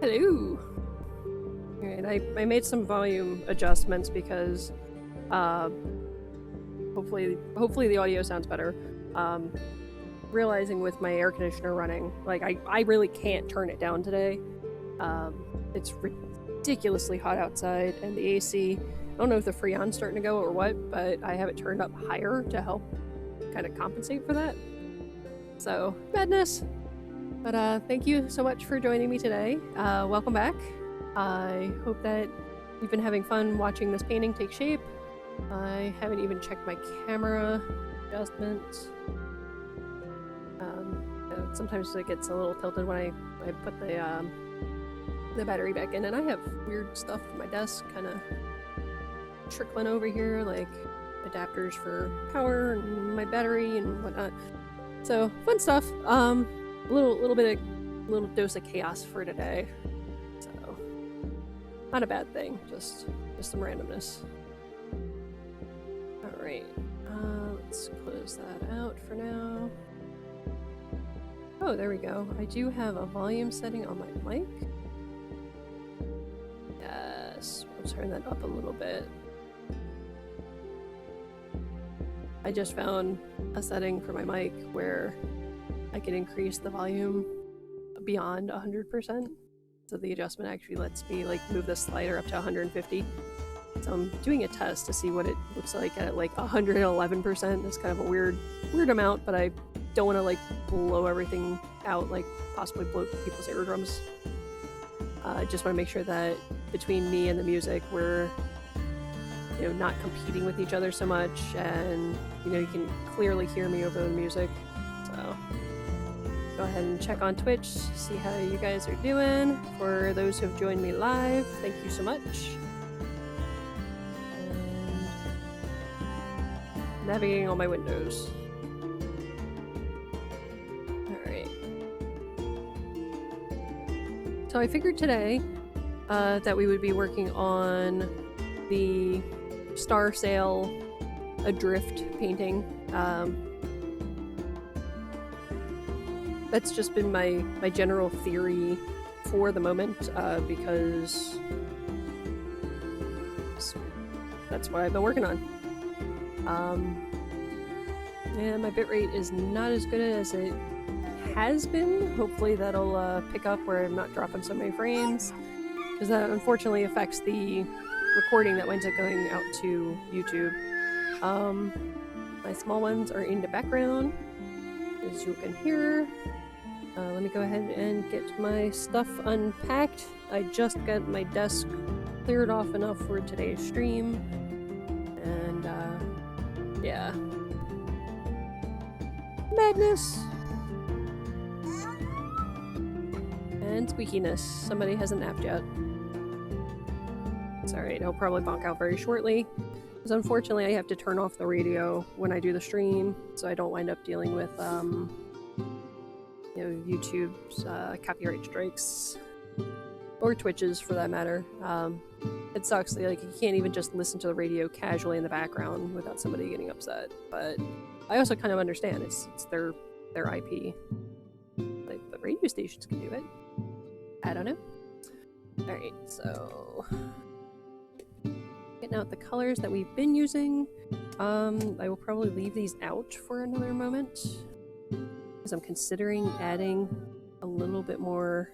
Hello! Alright, I made some volume adjustments because hopefully the audio sounds better. Realizing with my air conditioner running, like I really can't turn it down today. It's ridiculously hot outside, and the AC, I don't know if the Freon's starting to go or what, but I have it turned up higher to help kind of compensate for that. So, madness! But thank you so much for joining me today. Welcome back. I hope that you've been having fun watching this painting take shape. I haven't even checked my camera adjustments. Sometimes it gets a little tilted when I put the battery back in, and I have weird stuff on my desk kind of trickling over here, like adapters for power and my battery and whatnot. So fun stuff. Little dose of chaos for today. So not a bad thing, just some randomness. All right, let's close that out for now. Oh, there we go. I do have a volume setting on my mic. Yes, we'll turn that up a little bit. I just found a setting for my mic where I can increase the volume beyond 100%. So the adjustment actually lets me like move the slider up to 150. So I'm doing a test to see what it looks like at like 111%. It's kind of a weird amount, but I don't want to like blow everything out, like possibly blow people's eardrums. I just want to make sure that between me and the music, we're not competing with each other so much, and you can clearly hear me over the music. So go ahead and check on Twitch, see how you guys are doing. For those who have joined me live, thank you so much. And navigating all my windows. Alright. So I figured today that we would be working on the Star Sail Adrift painting. That's just been my general theory for the moment, because that's what I've been working on. And my bitrate is not as good as it has been. Hopefully that'll pick up where I'm not dropping so many frames, because that unfortunately affects the recording that winds up going out to YouTube. My small ones are in the background, as you can hear. Let me go ahead and get my stuff unpacked. I just got my desk cleared off enough for today's stream, and yeah. Madness! And squeakiness. Somebody hasn't napped yet. It's alright, I'll probably bonk out very shortly, because unfortunately I have to turn off the radio when I do the stream, so I don't wind up dealing with YouTube's copyright strikes, or Twitch's for that matter. It sucks, like you can't even just listen to the radio casually in the background without somebody getting upset, but I also kind of understand it's their IP. Like, the radio stations can do it. I don't know. Alright, so getting out the colors that we've been using. I will probably leave these out for another moment, because I'm considering adding a little bit more,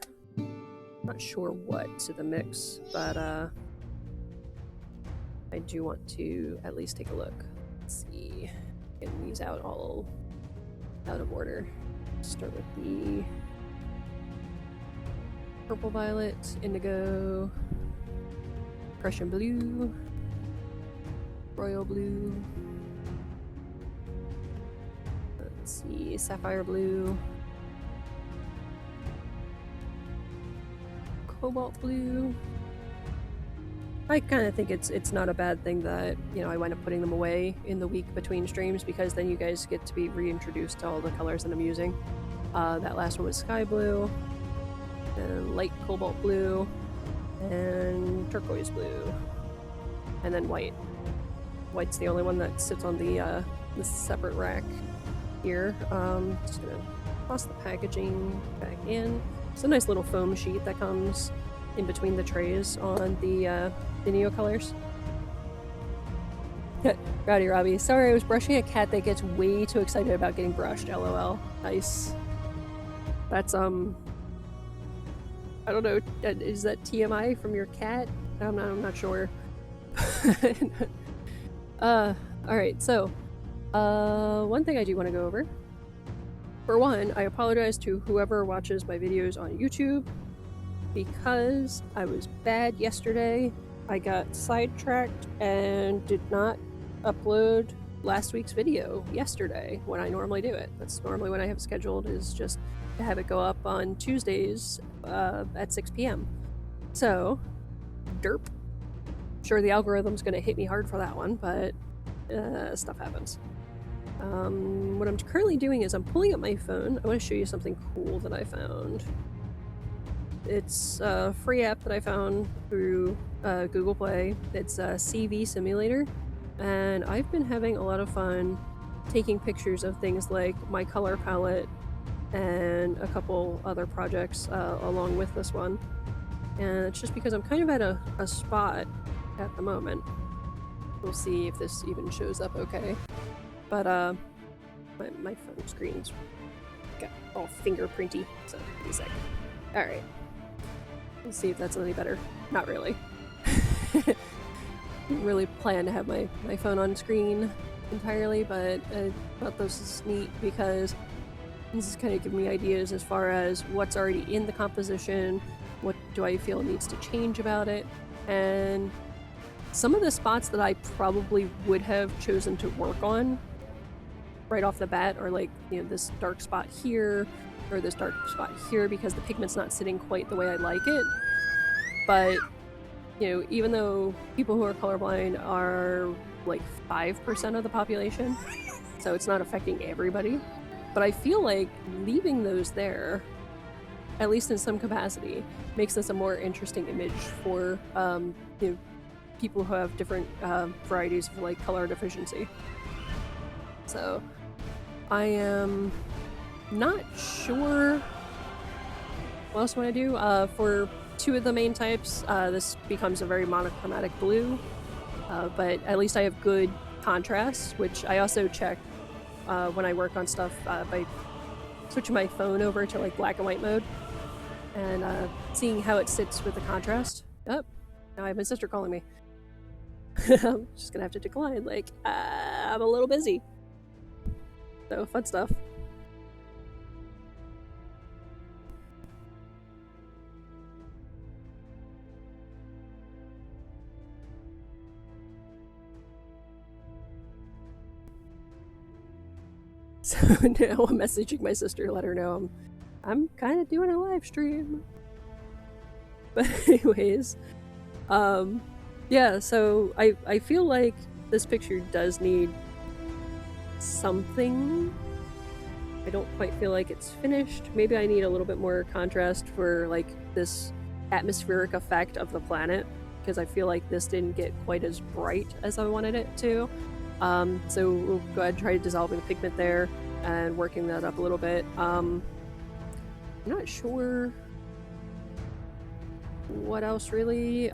not sure what, to the mix, but I do want to at least take a look. Let's see, getting these out all out of order. Start with the purple violet, indigo, Prussian blue, royal blue, let's see, sapphire blue, cobalt blue. I kind of think it's not a bad thing that, I wind up putting them away in the week between streams, because then you guys get to be reintroduced to all the colors that I'm using. That last one was sky blue, and light cobalt blue, and turquoise blue, and then white. White's the only one that sits on the separate rack here. Just gonna toss the packaging back in. It's a nice little foam sheet that comes in between the trays on the Neocolors. Rowdy Robbie, sorry, I was brushing a cat that gets way too excited about getting brushed, lol. Nice. That's, I don't know, is that TMI from your cat? I'm not sure. Alright, so, one thing I do want to go over. For one, I apologize to whoever watches my videos on YouTube, because I was bad yesterday. I got sidetracked and did not upload last week's video yesterday when I normally do it. That's normally when I have scheduled, is just to have it go up on Tuesdays at 6 p.m. So, derp. Sure, the algorithm's gonna hit me hard for that one, but stuff happens. What I'm currently doing is I'm pulling up my phone. I want to show you something cool that I found. It's a free app that I found through Google Play. It's a CV Simulator, and I've been having a lot of fun taking pictures of things like my color palette and a couple other projects along with this one. And it's just because I'm kind of at a spot at the moment. We'll see if this even shows up okay. But my phone screen's got all fingerprinty, so give me a sec. Alright. Let's see if that's any better. Not really. Didn't really plan to have my phone on screen entirely, but I thought this is neat because this is kind of giving me ideas as far as what's already in the composition, what do I feel needs to change about it, and some of the spots that I probably would have chosen to work on right off the bat are like, you know, this dark spot here or this dark spot here because the pigment's not sitting quite the way I like it. But, you know, even though people who are colorblind are like 5% of the population, so it's not affecting everybody, but I feel like leaving those there, at least in some capacity, makes this a more interesting image for you know, people who have different varieties of like color deficiency. So I am not sure what else I want to do. For two of the main types, this becomes a very monochromatic blue, but at least I have good contrast, which I also check when I work on stuff by switching my phone over to like black and white mode and seeing how it sits with the contrast. Oh, now I have my sister calling me. I'm just gonna have to decline, like, I'm a little busy. So, fun stuff. So now I'm messaging my sister to let her know I'm kind of doing a live stream. But anyways, yeah, so I feel like this picture does need something. I don't quite feel like it's finished. Maybe I need a little bit more contrast for like this atmospheric effect of the planet, because I feel like this didn't get quite as bright as I wanted it to. So we'll go ahead and try dissolving the pigment there and working that up a little bit. I'm not sure what else really.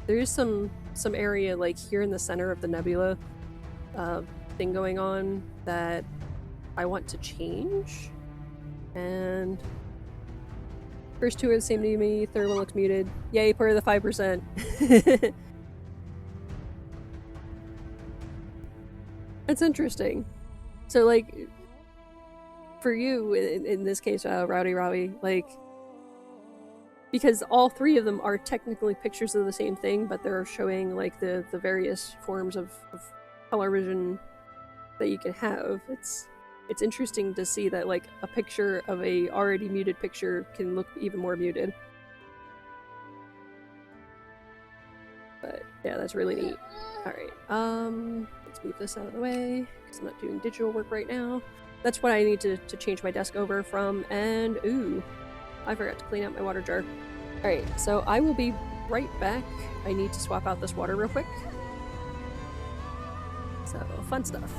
There is some area like here in the center of the nebula thing going on that I want to change, and first two are the same to me, third one looks muted. Yay, part of the 5%. That's interesting. So like for you in this case, Rowdy Robbie, like, because all three of them are technically pictures of the same thing, but they're showing like the various forms of color vision that you can have. It's interesting to see that like a picture of a already muted picture can look even more muted. But yeah, that's really neat. Alright, let's move this out of the way, because I'm not doing digital work right now. That's what I need to change my desk over from, and ooh, I forgot to clean out my water jar. Alright, so I will be right back. I need to swap out this water real quick. So, fun stuff.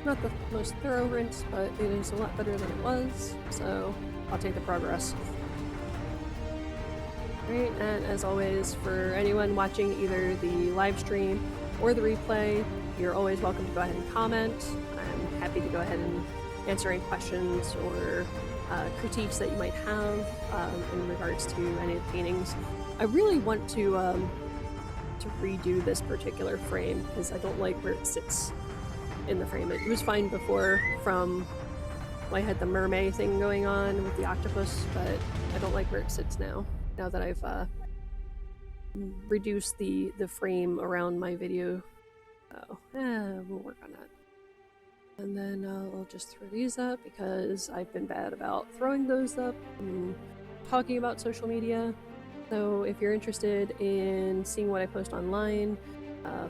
Not the most thorough rinse, but it is a lot better than it was, so I'll take the progress. Great, and as always, for anyone watching either the live stream or the replay, you're always welcome to go ahead and comment. I'm happy to go ahead and answer any questions or critiques that you might have in regards to any of the paintings. I really want to redo this particular frame because I don't like where it sits in the frame. It was fine before from I had the mermaid thing going on with the octopus, but I don't like where it sits now that I've reduced the frame around my video. We'll work on that. And then I'll just throw these up because I've been bad about throwing those up and talking about social media. So if you're interested in seeing what I post online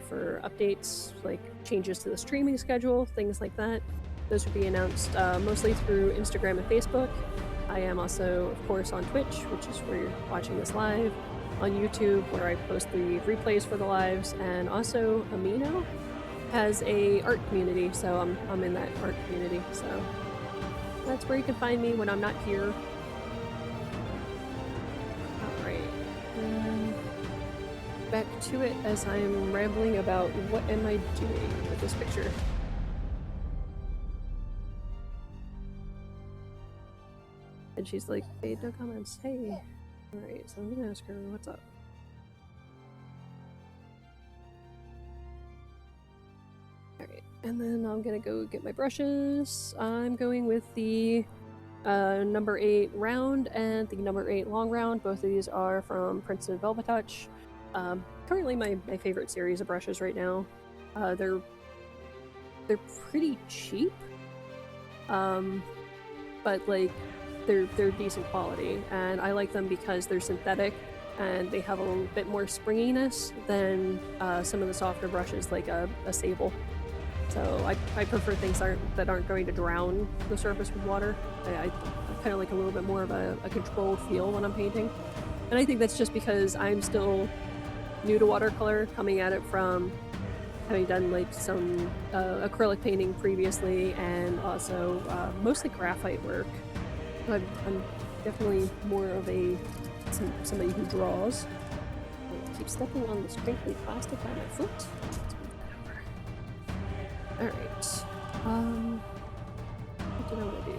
for updates, like changes to the streaming schedule, things like that, those would be announced mostly through Instagram and Facebook. I am also, of course, on Twitch, which is where you're watching this live, on YouTube, where I post the replays for the lives, and also Amino has a art community, so I'm in that art community, so that's where you can find me when I'm not here. Alright, back to it as I'm rambling about what am I doing with this picture. And she's like, hey, no comments, hey. Alright, so I'm gonna ask her, what's up? Alright, and then I'm gonna go get my brushes. I'm going with the number 8 round and the number 8 long round. Both of these are from Princeton Velvet Touch. Currently my favorite series of brushes right now. They're pretty cheap, but like they're decent quality, and I like them because they're synthetic and they have a little bit more springiness than some of the softer brushes like a sable. So I prefer things that aren't going to drown the surface with water. I kind of like a little bit more of a controlled feel when I'm painting. And I think that's just because I'm still new to watercolor, coming at it from having done like some acrylic painting previously, and also mostly graphite work. I'm definitely more of somebody who draws. I keep stepping on this crinkly plastic on my foot. Alright. What did I want to do?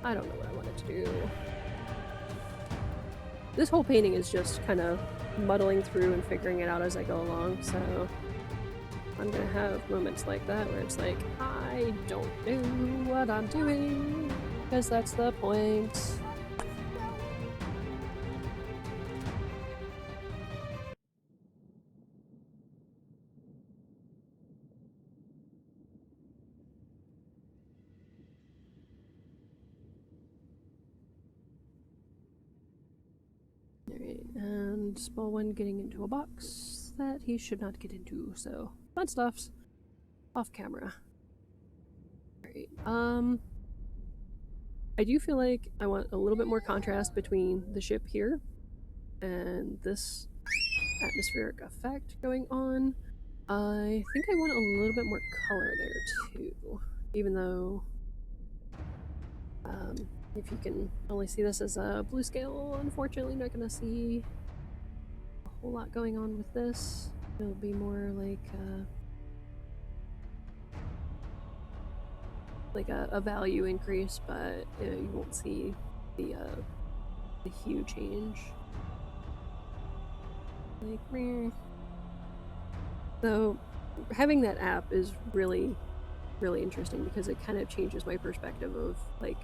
I don't know what I wanted to do. This whole painting is just kind of muddling through and figuring it out as I go along, so I'm gonna have moments like that where it's like, I don't know what I'm doing, because that's the point. Alright, and small one getting into a box that he should not get into, so fun stuff's off camera. Alright, I do feel like I want a little bit more contrast between the ship here and this atmospheric effect going on. I think I want a little bit more color there too, even though if you can only see this as a blue scale, unfortunately not gonna see a whole lot going on with this. It'll be more like a value increase, but you won't see the hue change. Like, meh. So having that app is really, really interesting because it kind of changes my perspective of like,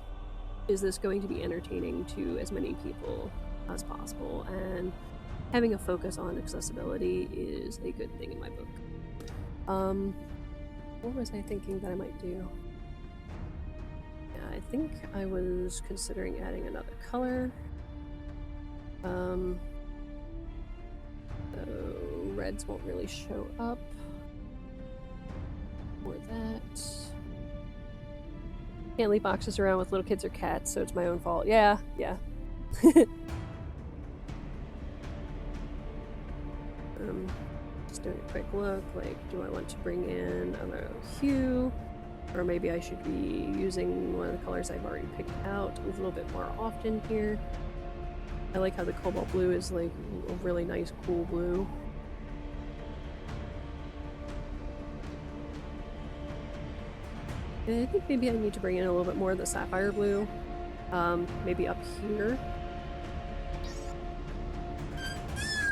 is this going to be entertaining to as many people as possible? And having a focus on accessibility is a good thing in my book. What was I thinking that I might do? Yeah, I think I was considering adding another color. So reds won't really show up. Or that. Can't leave boxes around with little kids or cats, so it's my own fault. Yeah. Just doing a quick look, like, do I want to bring in another hue? Or maybe I should be using one of the colors I've already picked out a little bit more often here. I like how the cobalt blue is like a really nice cool blue. And I think maybe I need to bring in a little bit more of the sapphire blue. Maybe up here.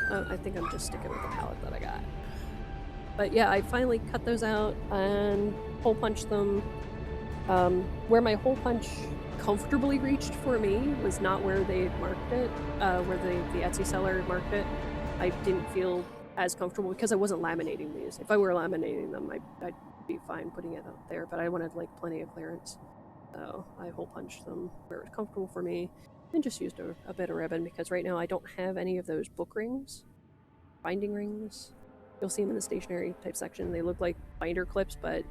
I think I'm just sticking with the palette that I got. But yeah, I finally cut those out and hole punched them. Where my hole punch comfortably reached for me was not where they marked it, where the Etsy seller marked it. I didn't feel as comfortable because I wasn't laminating these. If I were laminating them, I'd be fine putting it out there, but I wanted like plenty of clearance. So I hole punched them where it was comfortable for me and just used a bit of ribbon because right now I don't have any of those book rings, binding rings. You'll see them in the stationery type section. They look like binder clips, but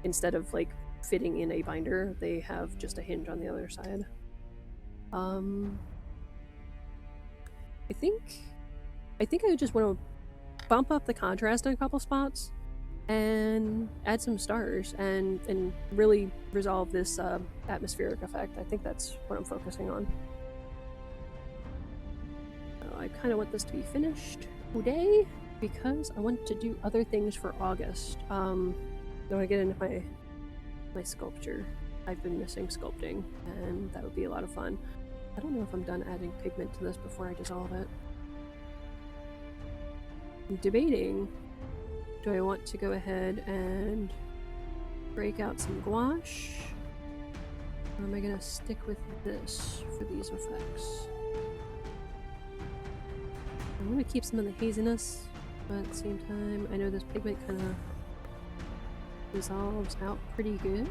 instead of like fitting in a binder, they have just a hinge on the other side. I think I just want to bump up the contrast in a couple spots and add some stars and really resolve this atmospheric effect. I think that's what I'm focusing on. So I kind of want this to be finished today because I want to do other things for August. I want to get into my sculpture. I've been missing sculpting, and that would be a lot of fun. I don't know if I'm done adding pigment to this before I dissolve it. I'm debating, do I want to go ahead and break out some gouache, or am I going to stick with this for these effects? I want to keep some of the haziness, but at the same time, I know this pigment kind of dissolves out pretty good.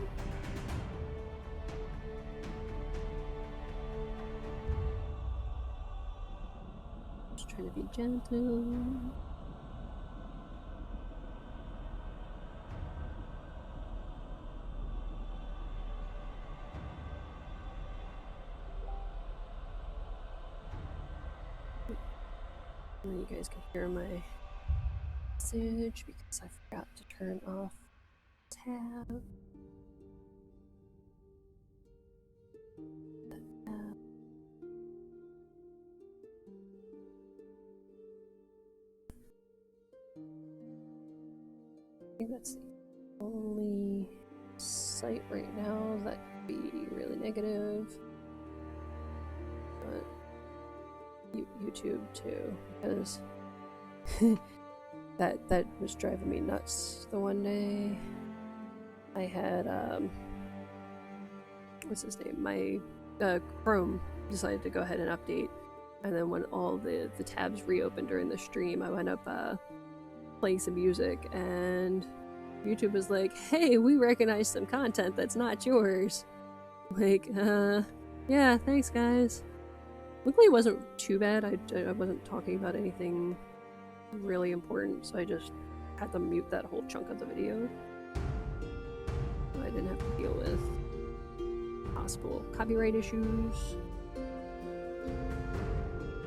Just trying to be gentle. And you guys can hear my message because I forgot to turn off tab. I think that's the only site right now that could be really negative. But YouTube too, because that was driving me nuts. The one day I had what's his name? My Chrome decided to go ahead and update, and then when all the tabs reopened during the stream, I wound up playing some music, and YouTube was like, "Hey, we recognize some content that's not yours." Like, yeah, thanks guys. Luckily it wasn't too bad. I wasn't talking about anything really important, so I just had to mute that whole chunk of the video. So I didn't have to deal with possible copyright issues.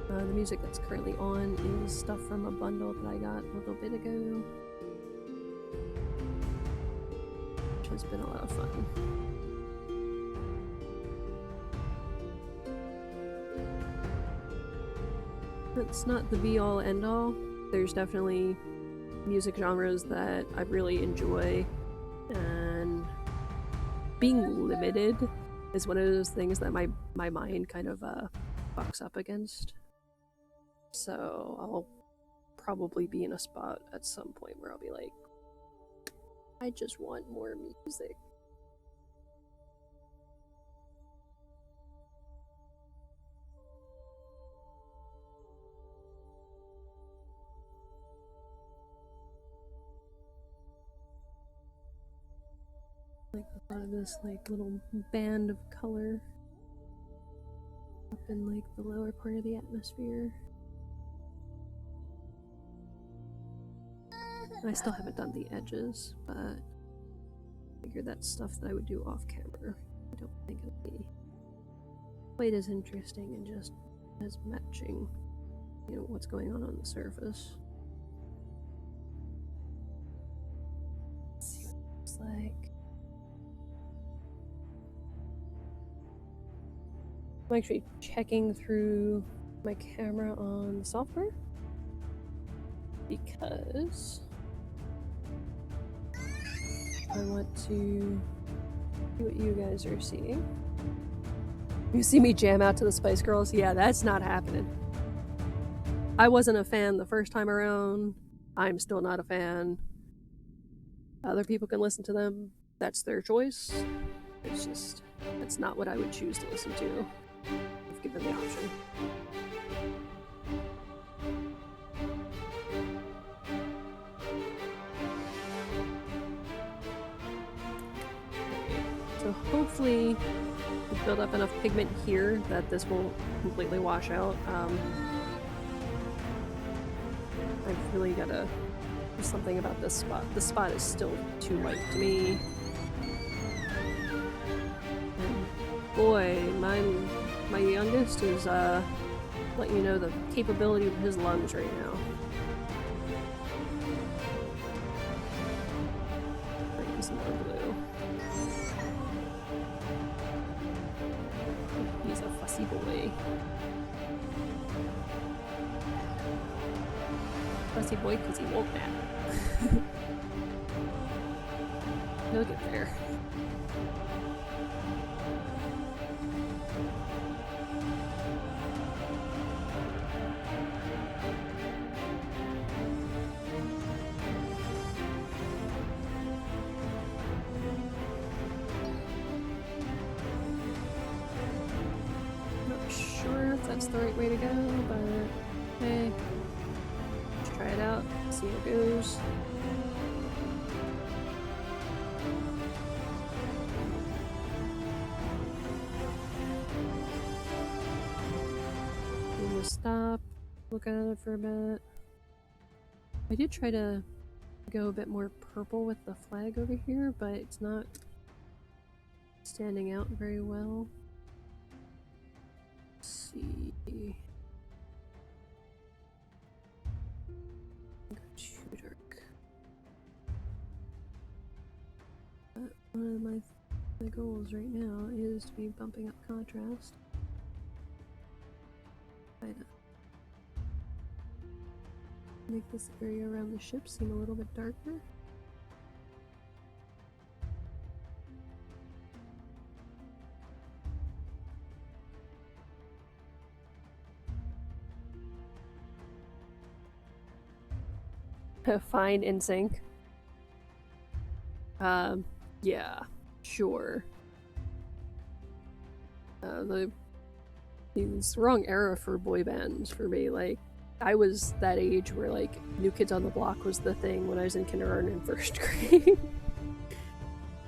The music that's currently on is stuff from a bundle that I got a little bit ago, which has been a lot of fun. It's not the be-all end-all. There's definitely music genres that I really enjoy, and being limited is one of those things that my mind kind of bucks up against. So I'll probably be in a spot at some point where I'll be like, I just want more music. Like a lot of this like little band of color up in like the lower part of the atmosphere. I still haven't done the edges, but I figured that's stuff that I would do off camera. I don't think it'll be quite as interesting and just as matching, you know, what's going on the surface. like. I'm actually checking through my camera on the software because I want to see what you guys are seeing. You see me jam out to the Spice Girls? Yeah, that's not happening. I wasn't a fan the first time around. I'm still not a fan. Other people can listen to them. That's their choice. It's just, that's not what I would choose to listen to if given the option. So hopefully we build up enough pigment here that this will completely wash out. I've really got to do something about this spot. This spot is still too white to me. And boy, my youngest is letting you know the capability of his lungs right now. Bring some more blue. He's a fussy boy. Fussy boy because he woke that. He'll get there. Not sure if that's the right way to go, but hey. Try it out, see how it goes. I'm gonna stop, look at it for a bit. I did try to go a bit more purple with the flag over here, but it's not standing out very well. Let's see. Too dark. But one of my goals right now is to be bumping up contrast. Try to make this area around the ship seem a little bit darker. Fine in sync. Yeah, sure. It's the wrong era for boy bands for me. Like, I was that age where like New Kids on the Block was the thing when I was in kindergarten and first grade.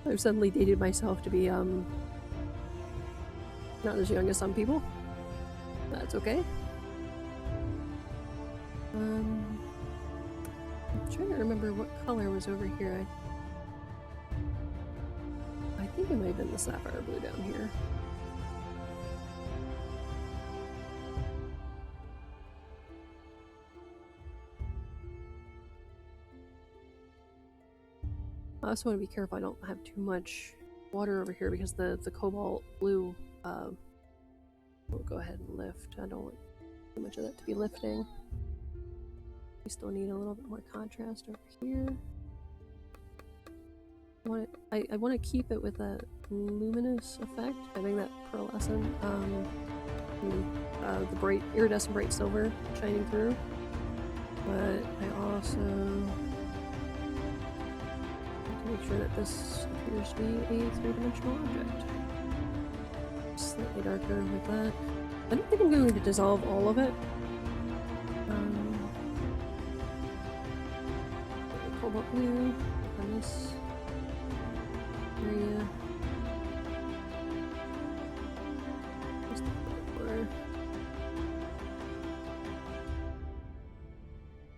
I've suddenly dated myself to be not as young as some people. That's okay. I'm trying to remember what color was over here. I think it might have been the sapphire blue down here. I also want to be careful I don't have too much water over here because the cobalt blue will go ahead and lift. I don't want too much of that to be lifting. We still need a little bit more contrast over here. I want to keep it with that luminous effect, having that pearlescent, the bright iridescent bright silver shining through. But I also want to make sure that this appears to be a three-dimensional object. Slightly darker with that. I don't think I'm going to dissolve all of it. Cobalt blue on this area. Just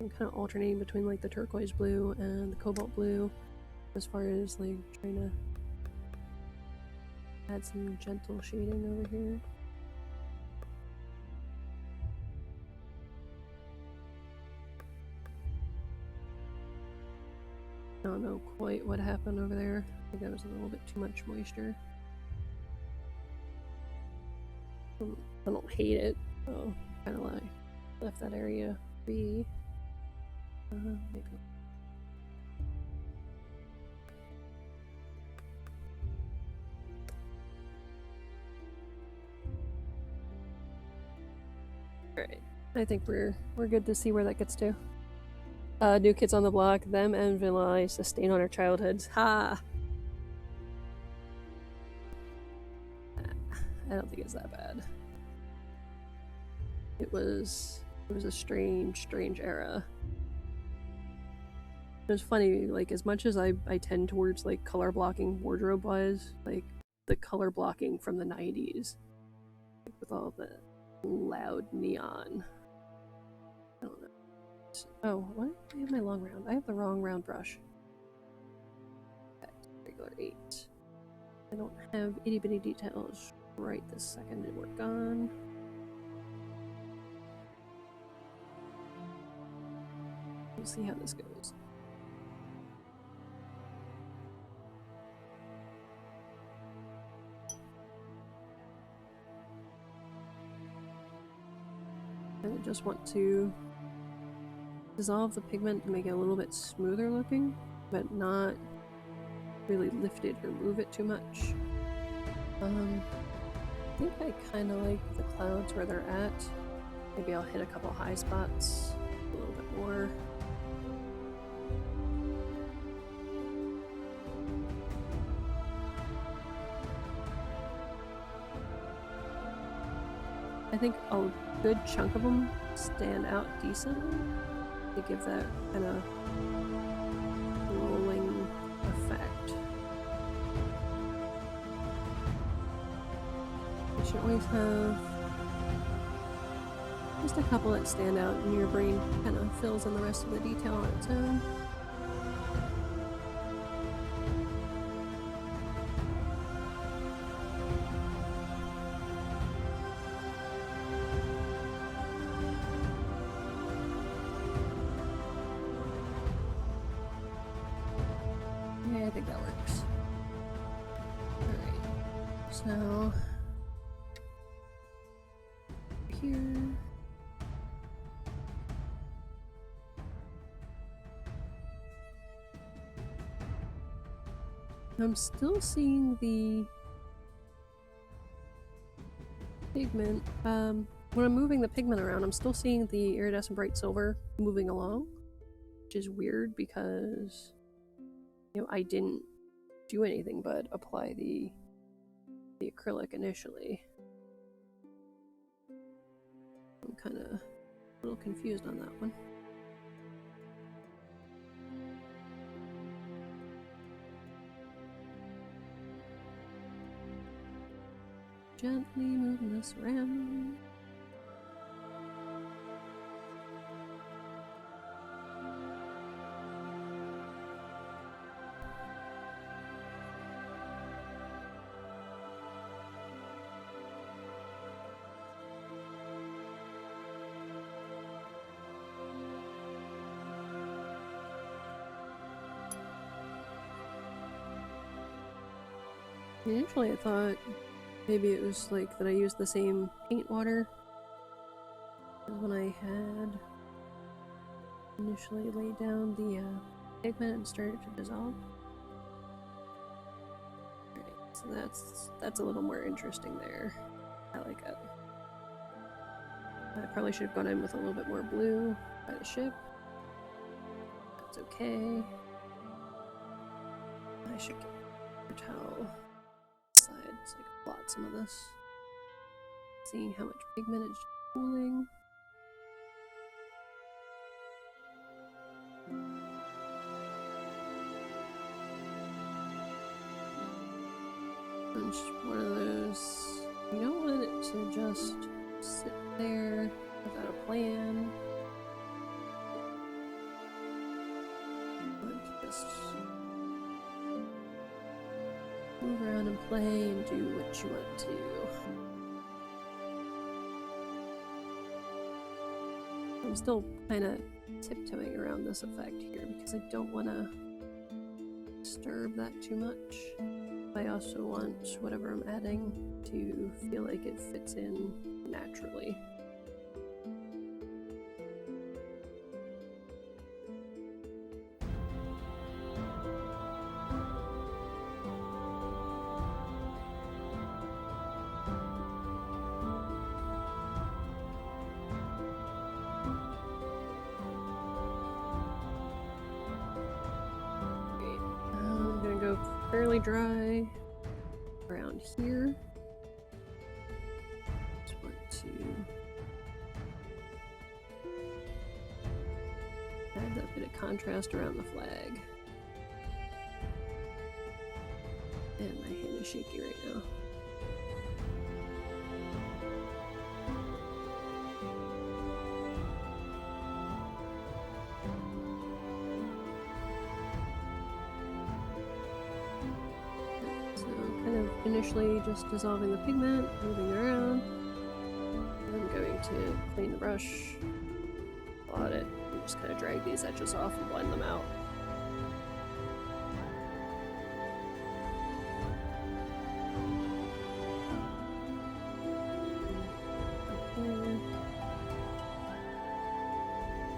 I'm kind of alternating between like the turquoise blue and the cobalt blue as far as like trying to add some gentle shading over here. don't know quite what happened over there. I think that was a little bit too much moisture. I don't hate it. So kind of like left that area be. Alright, I think we're good to see where that gets to. New kids on the block, them and Vanilla Ice, a stain on our childhoods. Ha! I don't think it's that bad. It was a strange era. It was funny, like, as much as I tend towards, like, color blocking wardrobe-wise, like, the color blocking from the 90s, like, with all the loud neon. I don't know. Oh, what? I have my long round. I have the wrong round brush. Regular 8. I don't have itty bitty details right this second to work on. We'll see how this goes. I just want to dissolve the pigment to make it a little bit smoother looking, but not really lift it or move it too much. I think I kind of like the clouds where they're at. Maybe I'll hit a couple high spots a little bit more. I think a good chunk of them stand out decently to give that kind of rolling effect. You should always have just a couple that stand out and your brain kind of fills in the rest of the detail on its own. I think that works. Alright, so here. I'm still seeing the pigment. When I'm moving the pigment around, I'm still seeing the iridescent bright silver moving along, which is weird because I didn't do anything but apply the acrylic initially. I'm kind of a little confused on that one. Gently moving this around. Initially I thought maybe it was like that I used the same paint water as when I had initially laid down the pigment and started to dissolve. Alright, so that's a little more interesting there. I like it. I probably should have gone in with a little bit more blue by the ship. That's okay. I should get a towel side so I can blot some of this. Seeing how much pigment is pooling. It's one of those, you don't want it to just sit there without a plan. Just move around and play and do what you want to. I'm still kind of tiptoeing around this effect here because I don't want to disturb that too much. I also want whatever I'm adding to feel like it fits in naturally. Fairly dry around here. Just want to add that bit of contrast around the flag. And my hand is shaky right now. Initially just dissolving the pigment, moving it around. I'm going to clean the brush, blot it, and just kind of drag these edges off and blend them out.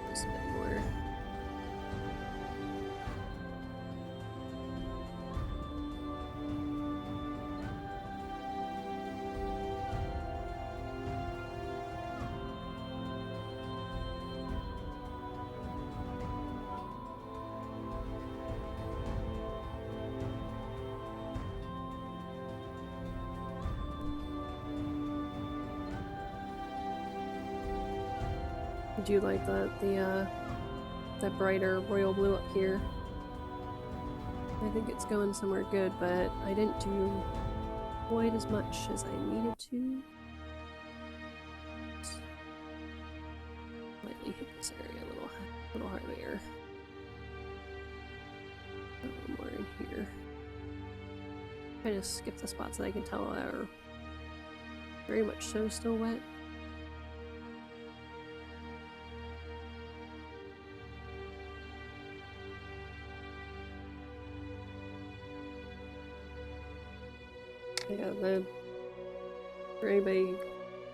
Just a bit more. I do like that brighter royal blue up here. I think it's going somewhere good, but I didn't do quite as much as I needed to. Lightly hit this area a little heavier. A little more in here. I just skip the spots that I can tell are very much so still wet. Yeah, for anybody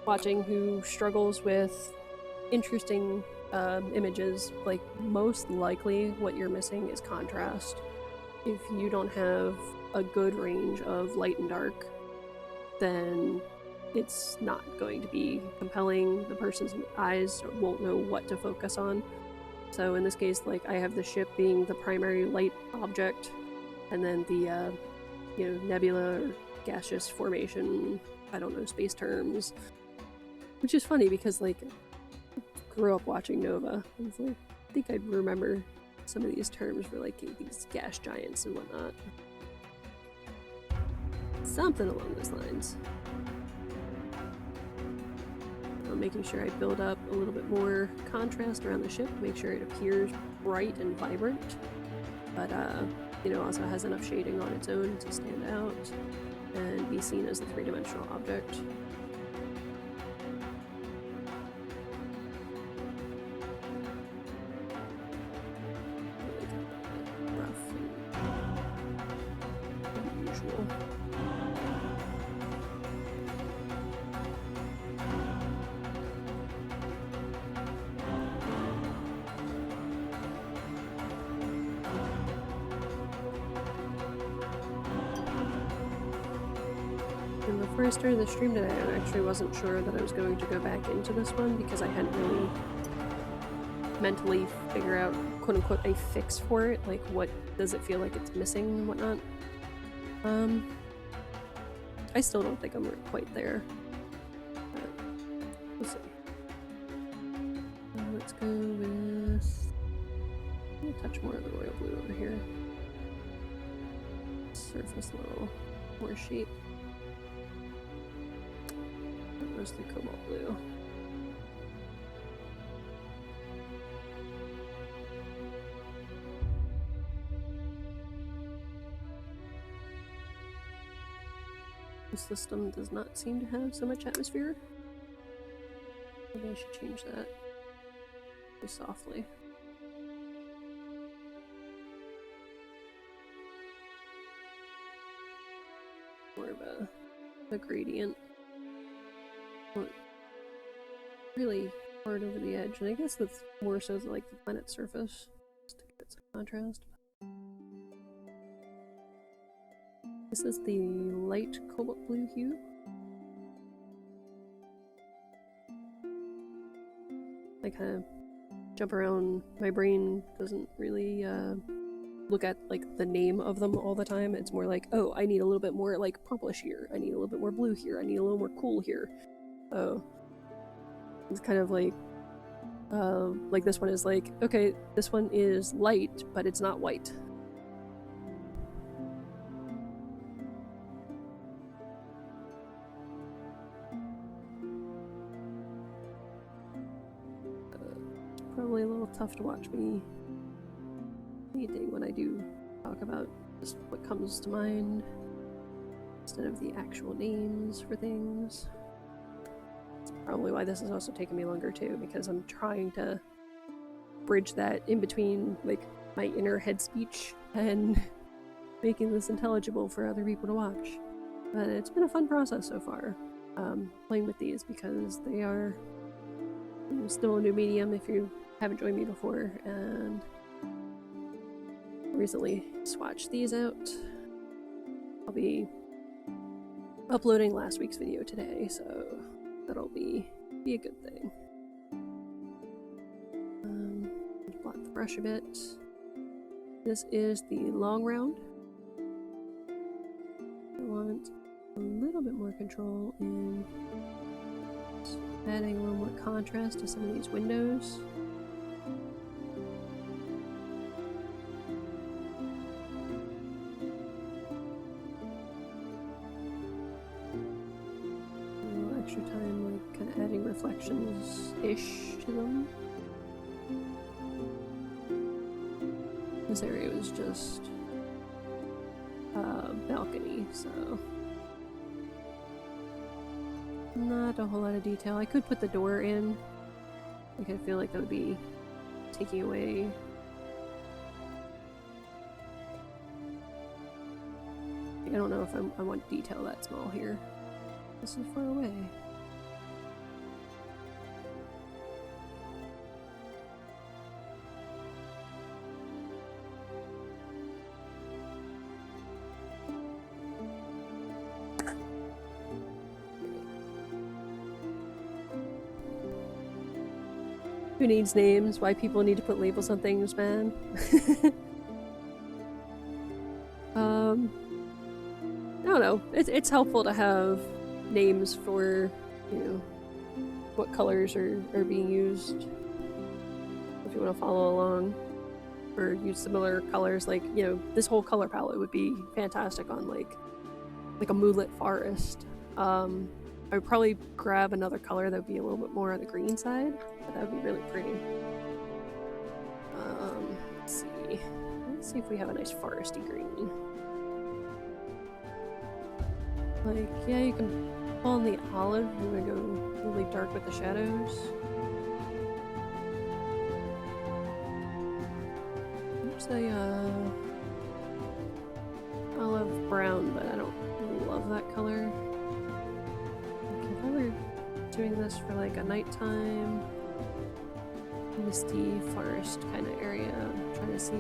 watching who struggles with interesting images, like, most likely what you're missing is contrast. If you don't have a good range of light and dark, then it's not going to be compelling. The person's eyes won't know what to focus on. So in this case, like, I have the ship being the primary light object, and then the nebula or gaseous formation, I don't know space terms, which is funny because, like, I grew up watching Nova. I think I remember some of these terms for, like, these gas giants and whatnot. Something along those lines. I'm making sure I build up a little bit more contrast around the ship to make sure it appears bright and vibrant, but also has enough shading on its own to stand out and be seen as a three-dimensional object. Really rough and unusual. Before I started the stream today, I actually wasn't sure that I was going to go back into this one because I hadn't really mentally figured out, quote-unquote, a fix for it. Like, what does it feel like it's missing and whatnot. I still don't think I'm quite there. But we'll see. Let's go with... I'm gonna touch more of the royal blue over here. Surface a little more shape. Mostly cobalt blue. The system does not seem to have so much atmosphere. Maybe I should change that very softly. more of a gradient. Really hard over the edge, and I guess that's more so like the planet's surface, just to get some contrast. This is the light cobalt blue hue. I kind of jump around. My brain doesn't really look at like the name of them all the time. It's more like, oh, I need a little bit more like purplish here. I need a little bit more blue here. I need a little more cool here. Oh, it's kind of like this one is like, okay, this one is light, but it's not white. Probably a little tough to watch me painting when I do talk about just what comes to mind instead of the actual names for things. That's probably why this is also taking me longer too, because I'm trying to bridge that in between like my inner head speech and making this intelligible for other people to watch. But it's been a fun process so far, playing with these, because they are still a new medium if you haven't joined me before, and recently swatched these out. I'll be uploading last week's video today, so that'll be a good thing. Blot the brush a bit. This is the long round. I want a little bit more control in adding a little more contrast to some of these windows. A little extra time, like kind of adding reflections-ish to them. This area was just a balcony, so not a whole lot of detail. I could put the door in. Like, I feel like that would be taking away. I don't know if I want detail that small here. This is far away. Who needs names? Why people need to put labels on things, man. I don't know. It's helpful to have names for, you know, what colors are being used. If you want to follow along or use similar colors, like, you know, this whole color palette would be fantastic on like a moonlit forest. I would probably grab another color that would be a little bit more on the green side. That would be really pretty. Let's see if we have a nice foresty green. Like, yeah, you can pull on the olive. You want to go really dark with the shadows. There's a olive brown, but I don't love that color. Like, if I were doing this for like a nighttime misty forest kind of area, I'm trying to see,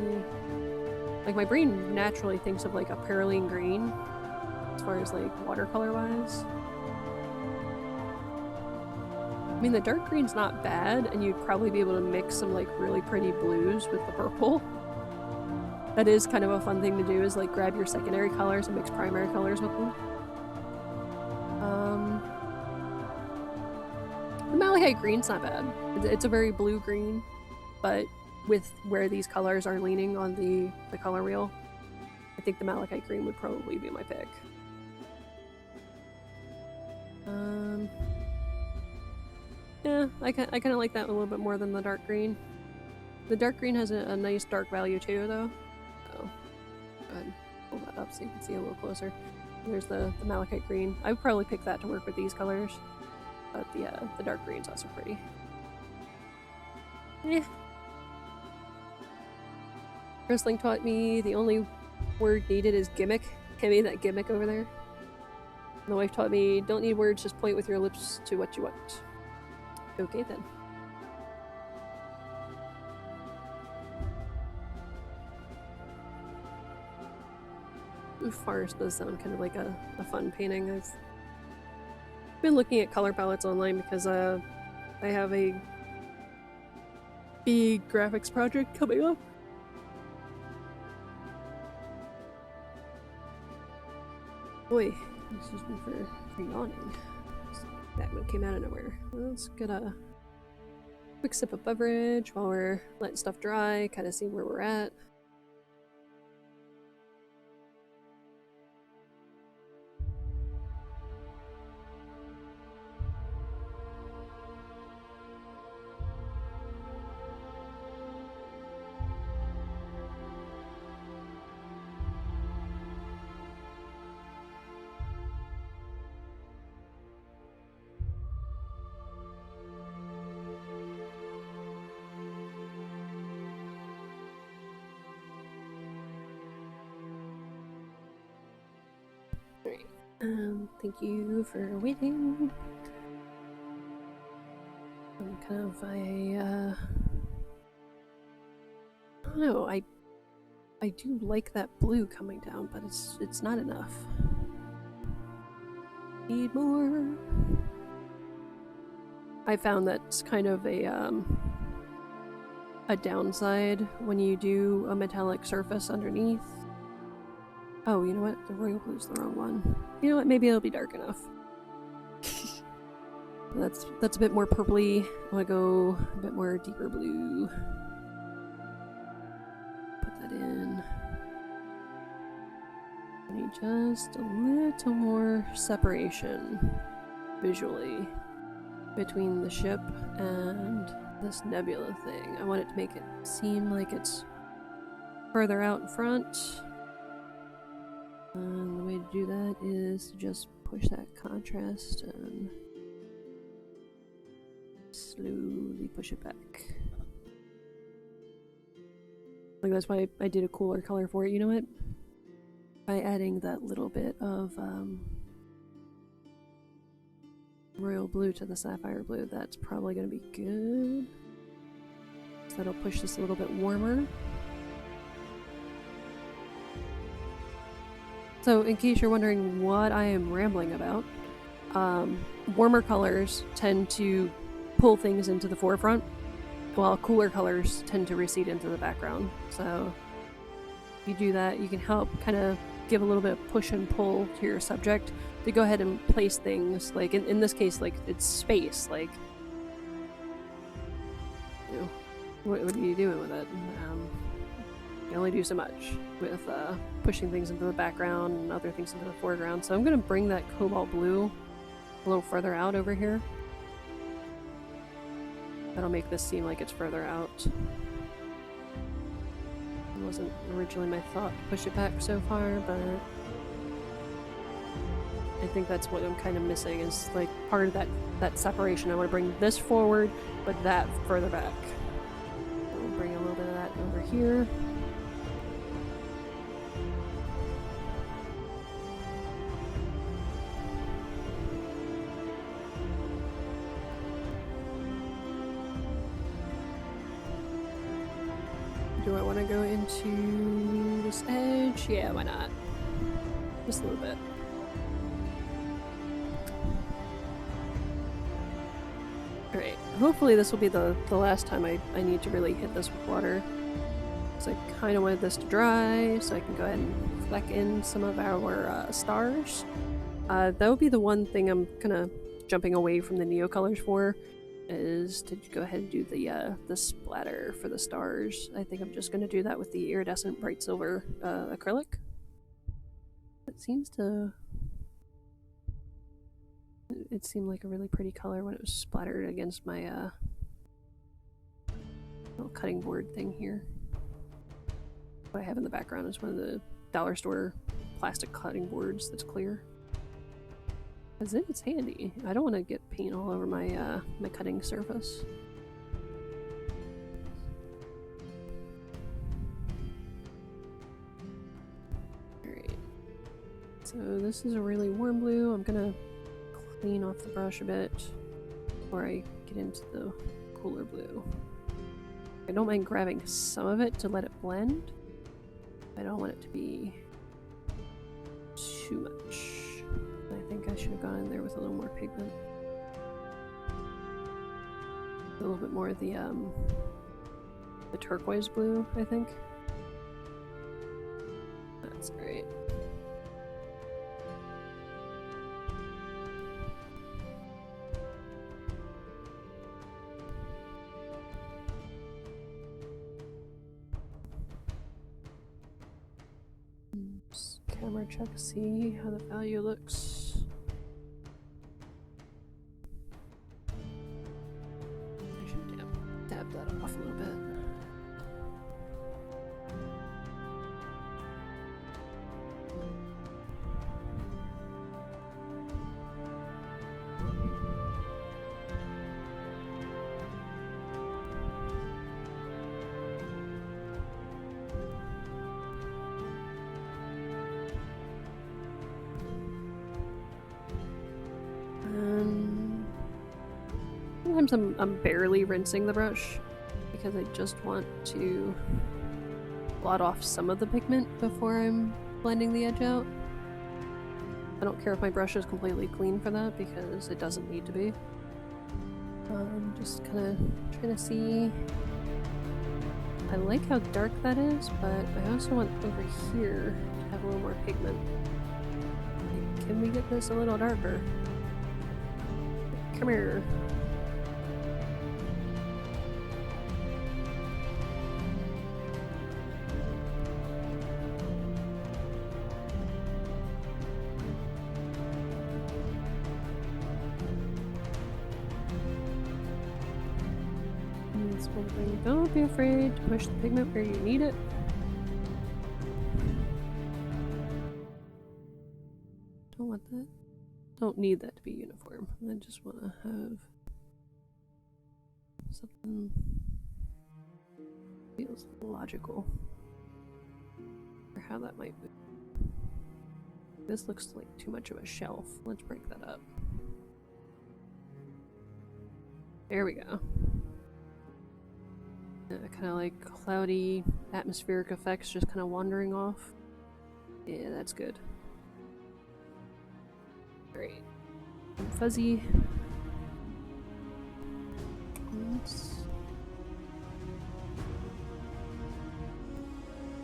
like, my brain naturally thinks of like a perylene green as far as like watercolor wise. I mean, the dark green's not bad, and you'd probably be able to mix some like really pretty blues with the purple. That is kind of a fun thing to do, is like grab your secondary colors and mix primary colors with them. The malachite green's not bad. It's a very blue green, but with where these colors are leaning on the color wheel, I think the malachite green would probably be my pick. Yeah, I kind of like that a little bit more than the dark green. The dark green has a nice dark value too, though. So, go ahead and pull that up so you can see a little closer. There's the malachite green. I would probably pick that to work with these colors. But the dark green's also pretty. Yeah. Wrestling taught me the only word needed is gimmick. Give me that gimmick over there. My wife taught me, don't need words, just point with your lips to what you want. Okay then. Forest does sound kind of like a fun painting. I've been looking at color palettes online because I have a big graphics project coming up. Boy, excuse me for yawning. That one came out of nowhere. Let's get a quick sip of beverage while we're letting stuff dry, kind of see where we're at. Thank you for waiting. I'm kind of I don't know, I do like that blue coming down, but it's not enough. Need more. I found that's kind of a downside when you do a metallic surface underneath. Oh, you know what? The royal blue's the wrong one. You know what? Maybe it'll be dark enough. That's a bit more purpley. I want to go a bit more deeper blue. Put that in. I need just a little more separation visually between the ship and this nebula thing. I want it to make it seem like it's further out in front. And the way to do that is to just push that contrast and slowly push it back. Like that's why I did a cooler color for it. You know what? By adding that little bit of royal blue to the sapphire blue, that's probably going to be good. So that'll push this a little bit warmer. So in case you're wondering what I am rambling about, warmer colors tend to pull things into the forefront, while cooler colors tend to recede into the background. So if you do that, you can help kind of give a little bit of push and pull to your subject to go ahead and place things, like in this case, like it's space, like, you know, what are you doing with it? You can only do so much with pushing things into the background and other things into the foreground. So I'm going to bring that cobalt blue a little further out over here. That'll make this seem like it's further out. It wasn't originally my thought to push it back so far, but I think that's what I'm kind of missing, is like part of that separation. I want to bring this forward, but that further back. We'll bring a little bit of that over here. Do I want to go into this edge? Yeah, why not? Just a little bit. Alright, hopefully this will be the last time I need to really hit this with water. So I kind of wanted this to dry, so I can go ahead and fleck in some of our stars. That would be the one thing I'm kind of jumping away from the Neocolors for, is to go ahead and do the splatter for the stars. I think I'm just going to do that with the Iridescent Bright Silver acrylic. It seems to... It seemed like a really pretty color when it was splattered against my little cutting board thing here. What I have in the background is one of the dollar store plastic cutting boards that's clear. Because it's handy. I don't want to get paint all over my my cutting surface. Alright. So this is a really warm blue. I'm gonna clean off the brush a bit before I get into the cooler blue. I don't mind grabbing some of it to let it blend. I don't want it to be too much. I think I should have gone in there with a little more pigment. A little bit more of the turquoise blue, I think. That's great. Just camera check, see how the value looks. I should dab that off a little bit. Sometimes I'm barely rinsing the brush because I just want to blot off some of the pigment before I'm blending the edge out. I don't care if my brush is completely clean for that because it doesn't need to be. Just kind of trying to see. I like how dark that is, but I also want over here to have a little more pigment. Can we get this a little darker? Come here. Don't be afraid to push the pigment where you need it. Don't want that. Don't need that to be uniform. I just want to have something that feels logical for how that might move. This looks like too much of a shelf. Let's break that up. There we go. Kind of like cloudy atmospheric effects just kind of wandering off. Yeah, that's good. Great. And fuzzy.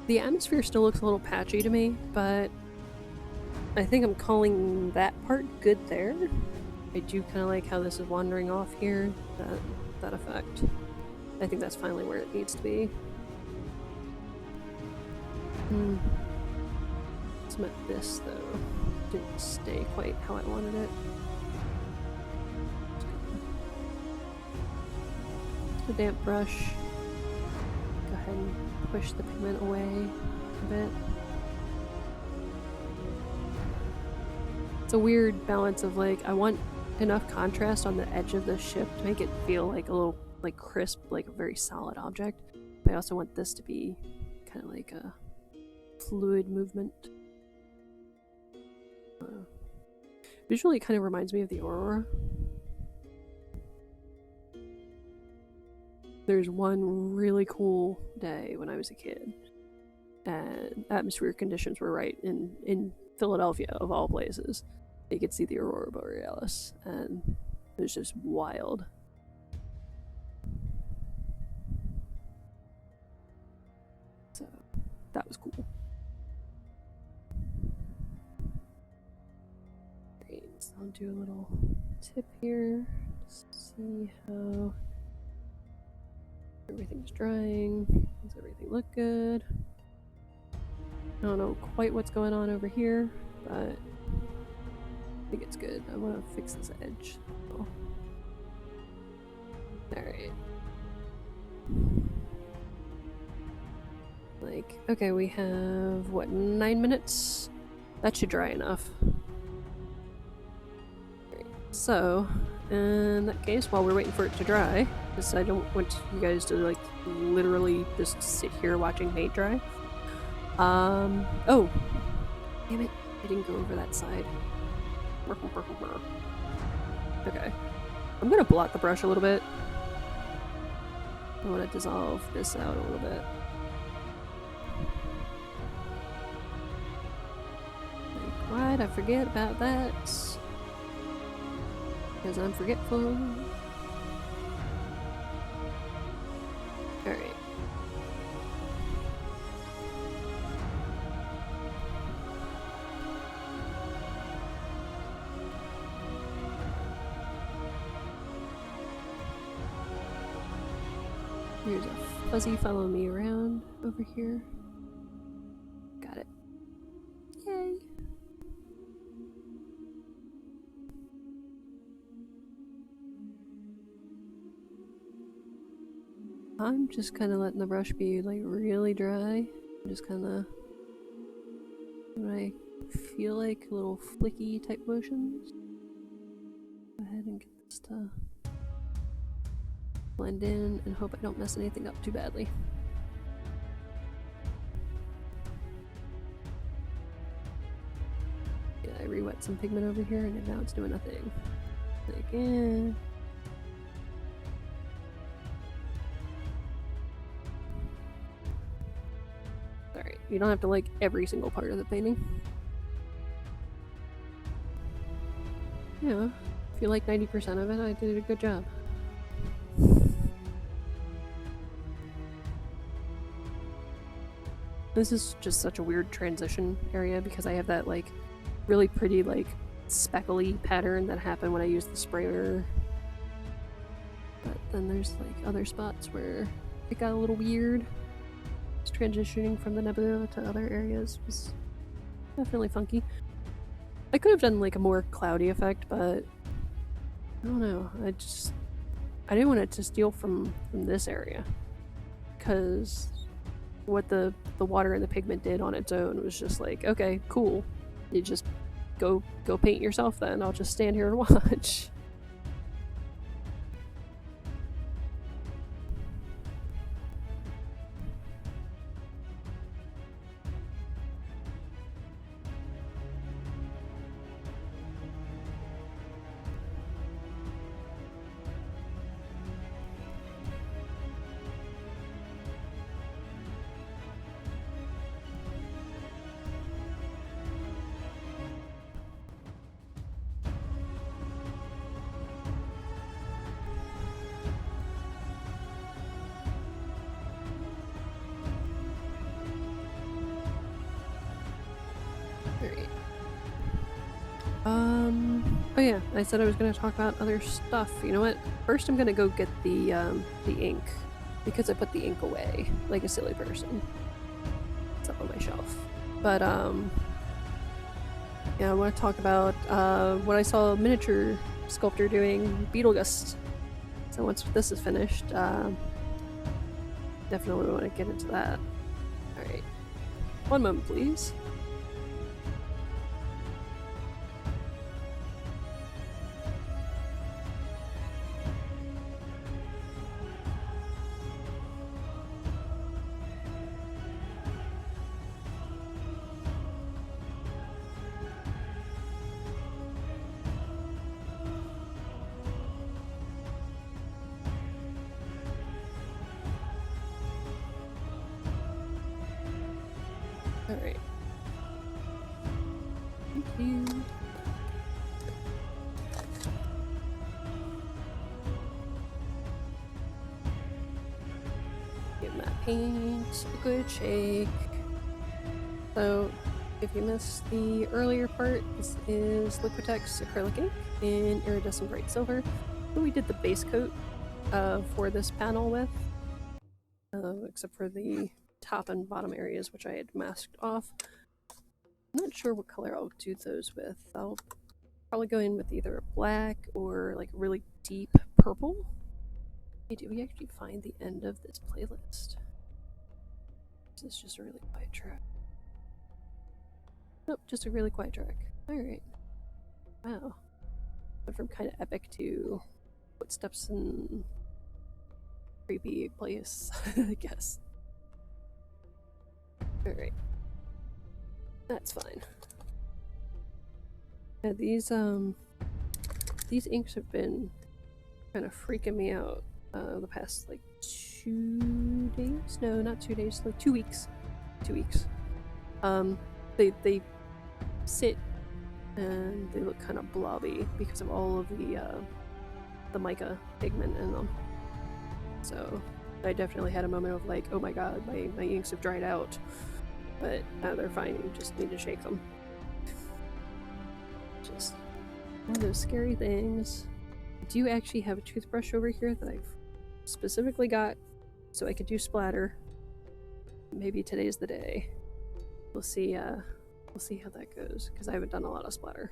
The atmosphere still looks a little patchy to me, but I think I'm calling that part good there. I do kind of like how this is wandering off here, that effect. I think that's finally where it needs to be. Some of this, though, didn't stay quite how I wanted it. A damp brush. Go ahead and push the pigment away a bit. It's a weird balance of like, I want enough contrast on the edge of the ship to make it feel like a little like crisp, like a very solid object. But I also want this to be kind of like a fluid movement. Visually, it kind of reminds me of the Aurora. There's one really cool day when I was a kid, and atmospheric conditions were right in Philadelphia, of all places. You could see the Aurora Borealis, and it was just wild. So that was cool. Great, so I'll do a little tip here, just see how everything's drying. Does everything look good? I don't know quite what's going on over here, but I think it's good. I want to fix this edge. Oh. Alright. Like, okay, we have, what, 9 minutes? That should dry enough. Right. So, in that case, while we're waiting for it to dry, because I don't want you guys to, like, literally just sit here watching paint dry. Oh! Damn it. I didn't go over that side. Okay. I'm gonna blot the brush a little bit. I want to dissolve this out a little bit. Like, why'd I forget about that? Because I'm forgetful. Alright. Here's a fuzzy follow me around over here. Got it. Yay! I'm just kind of letting the brush be like really dry. Just kind of, when I feel like little flicky type motions, go ahead and get this to blend in and hope I don't mess anything up too badly. Yeah, I re-wet some pigment over here and now it's doing nothing. Like, eh. Alright, you don't have to like every single part of the painting. Yeah, if you like 90% of it, I did a good job. This is just such a weird transition area because I have that like really pretty like speckly pattern that happened when I used the sprayer. But then there's like other spots where it got a little weird. Just transitioning from the nebula to other areas was definitely funky. I could have done like a more cloudy effect, but I don't know. I didn't want it to steal from this area because what the water and the pigment did on its own was just like, okay, cool. You just go paint yourself then. I'll just stand here and watch. Oh yeah, I said I was going to talk about other stuff. You know what? First I'm going to go get the ink, because I put the ink away like a silly person. It's up on my shelf. But yeah, I want to talk about what I saw a miniature sculptor doing, Beetlegust. So once this is finished, definitely want to get into that. Alright. One moment, please. Alright. Thank you. Give my paint a good shake. So, if you missed the earlier part, this is Liquitex Acrylic ink in Iridescent Bright Silver, who we did the base coat for this panel with, except for the top and bottom areas, which I had masked off. I'm not sure what color I'll do those with. I'll probably go in with either a black or like a really deep purple. Hey, did we actually find the end of this playlist? This is just a really quiet track. Nope, just a really quiet track. Alright. Wow. Went from kind of epic to footsteps in creepy place, I guess. Alright. That's fine. Yeah, these inks have been kind of freaking me out the past like 2 days. No, not 2 days. Like 2 weeks. 2 weeks. They sit and they look kind of blobby because of all of the mica pigment in them. So I definitely had a moment of like, oh my god, my inks have dried out. But now they're fine, you just need to shake them. Just one of those scary things. I do actually have a toothbrush over here that I've specifically got so I could do splatter. Maybe today's the day. We'll see how that goes, because I haven't done a lot of splatter.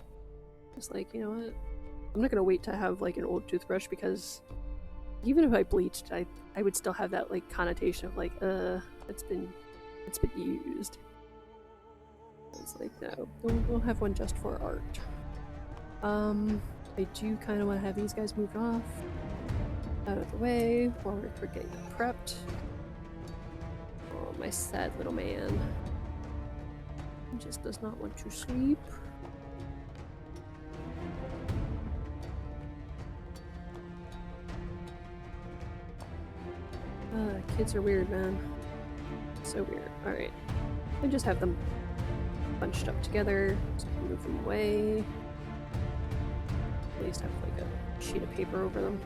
It's like, you know what? I'm not gonna wait to have like an old toothbrush, because even if I bleached, I would still have that like connotation of like, it's been used. It's like, no, we'll have one just for art. I do kind of want to have these guys moved off, out of the way, while we're getting them prepped. Oh, my sad little man. He just does not want to sleep. Kids are weird, man. So weird. Alright. I just have them bunched up together, so I can move them away. At least have like a sheet of paper over them.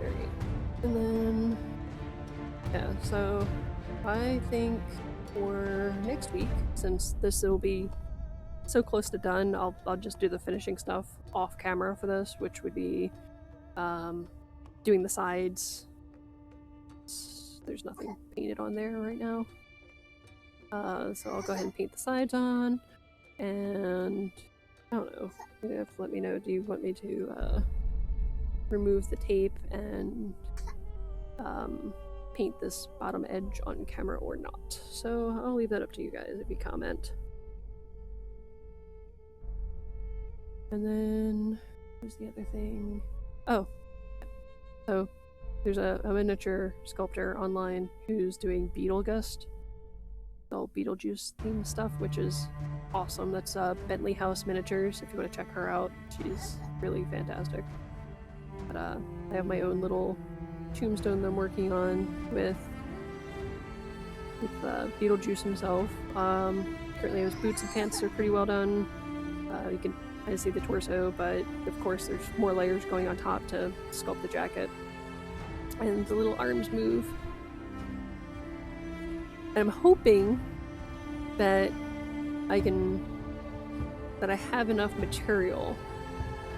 Alright. And then, yeah, so I think for next week, since this will be so close to done, I'll just do the finishing stuff off camera for this, which would be doing the sides. There's nothing painted on there right now. So I'll go ahead and paint the sides on, and I don't know, you're gonna have to let me know, do you want me to remove the tape and paint this bottom edge on camera or not? So I'll leave that up to you guys if you comment. And then, what's the other thing? Oh, so there's a miniature sculptor online who's doing Beetlejuice, all Beetlejuice themed stuff, which is awesome. That's Bentley House Miniatures, if you want to check her out. She's really fantastic. But I have my own little tombstone that I'm working on with Beetlejuice himself. Currently his boots and pants are pretty well done. You can kind of see the torso, but of course there's more layers going on top to sculpt the jacket. And the little arms move. And I'm hoping that I have enough material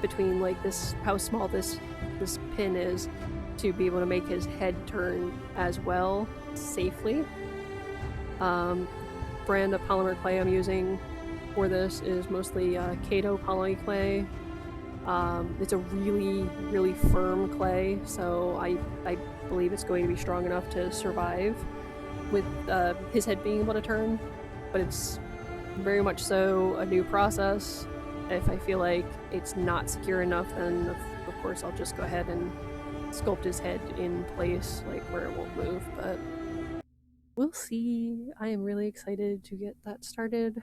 between like this, how small this pin is, to be able to make his head turn as well safely. Brand of polymer clay I'm using for this is mostly Kato poly clay. It's a really, really firm clay, so I believe it's going to be strong enough to survive with his head being able to turn, but it's very much so a new process. If I feel like it's not secure enough, then of course I'll just go ahead and sculpt his head in place, like where it won't move, but we'll see. I am really excited to get that started.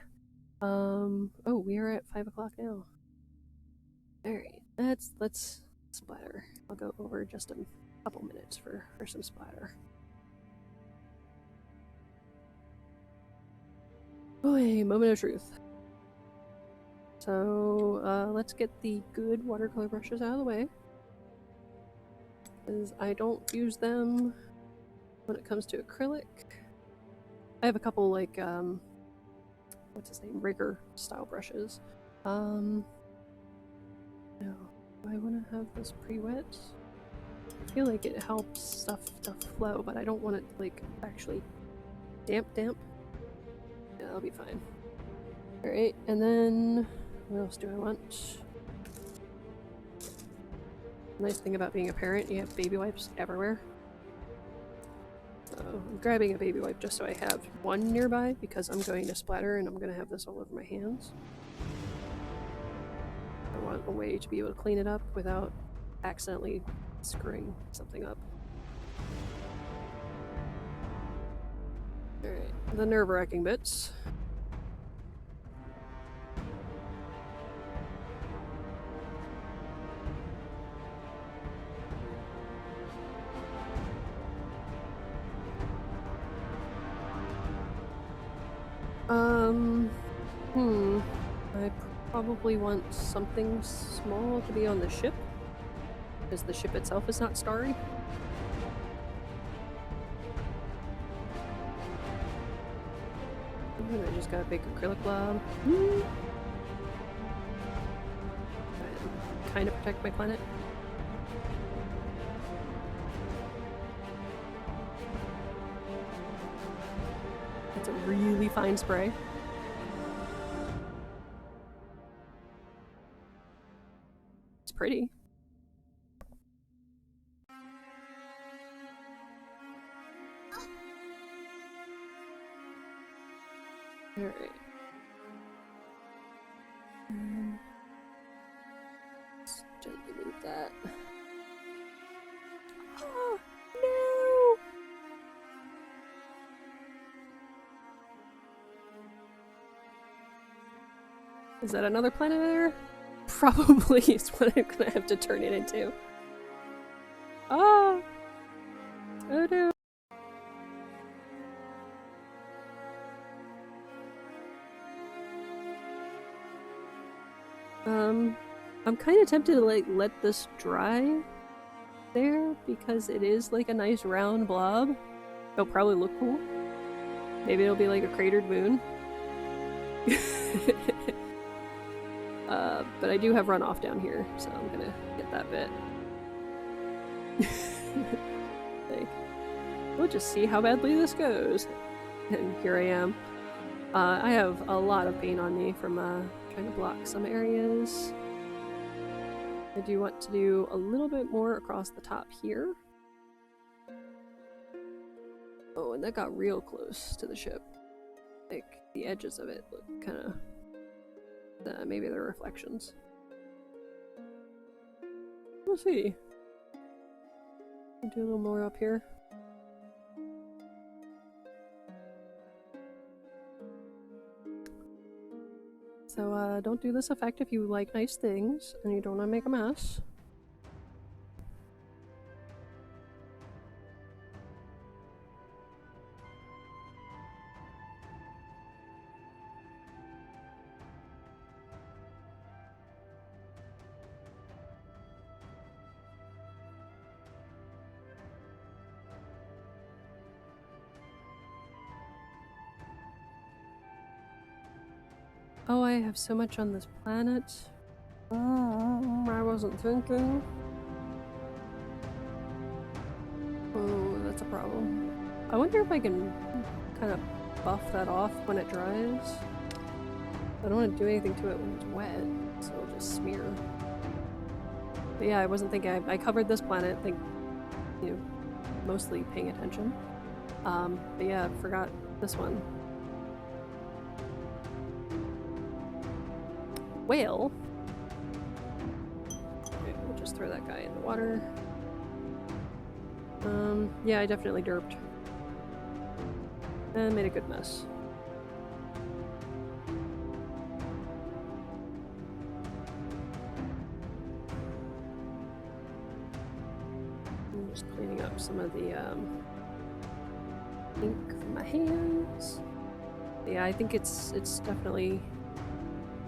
Oh, we are at 5 o'clock now. Alright, let's splatter. I'll go over just a couple minutes for some splatter. Boy, moment of truth. So, let's get the good watercolor brushes out of the way, because I don't use them when it comes to acrylic. I have a couple, like, what's his name? Rigger style brushes. No. Do I want to have this pre-wet? I feel like it helps stuff to flow, but I don't want it, like, actually damp. Yeah, that'll be fine. Alright, and then what else do I want? Nice thing about being a parent, you have baby wipes everywhere. So I'm grabbing a baby wipe just so I have one nearby, because I'm going to splatter and I'm going to have this all over my hands. I want a way to be able to clean it up without accidentally screwing something up. Alright, the nerve-wracking bits. I probably want something small to be on the ship, because the ship itself is not starry. I just got a big acrylic blob. Kind of protect my planet. It's a really fine spray. It's pretty. Alright. Let's gently move that. Oh, no! Is that another planet there? Probably is what I'm gonna have to turn it into. Oh! Oh no! I'm kind of tempted to like let this dry there because it is like a nice round blob. It'll probably look cool. Maybe it'll be like a cratered moon. But I do have runoff down here, so I'm gonna get that bit. Like, we'll just see how badly this goes. And here I am. I have a lot of paint on me from trying to block some areas. I do want to do a little bit more across the top here. Oh, and that got real close to the ship. Like, the edges of it look kind of... maybe they're reflections. We'll see. I'll do a little more up here. So, don't do this effect if you like nice things and you don't want to make a mess. Oh, I have so much on this planet. I wasn't thinking. Oh, that's a problem. I wonder if I can kind of buff that off when it dries. I don't want to do anything to it when it's wet, so it'll just smear. But yeah, I wasn't thinking. I covered this planet, like, you know, mostly paying attention. But yeah, I forgot this one. Whale. Okay, we'll just throw that guy in the water. Yeah, I definitely derped. And made a good mess. I'm just cleaning up some of the ink from my hands. Yeah, I think it's definitely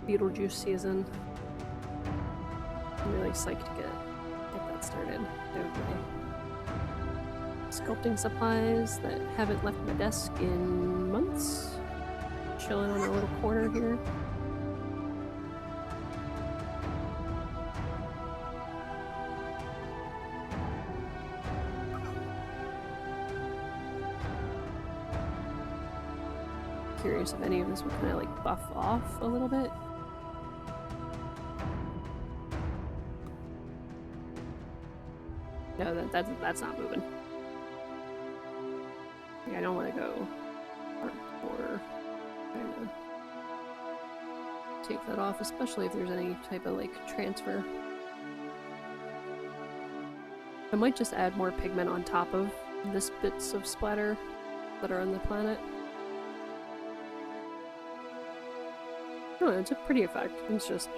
Beetlejuice season. I'm really psyched to get that started. Okay. Sculpting supplies that haven't left my desk in months. Chilling on a little corner here. Curious if any of this would kind of like buff off a little bit. No, that's not moving. I don't want to go hardcore. Trying to take that off, especially if there's any type of like transfer. I might just add more pigment on top of this bits of splatter that are on the planet. Oh, it's a pretty effect. It's just,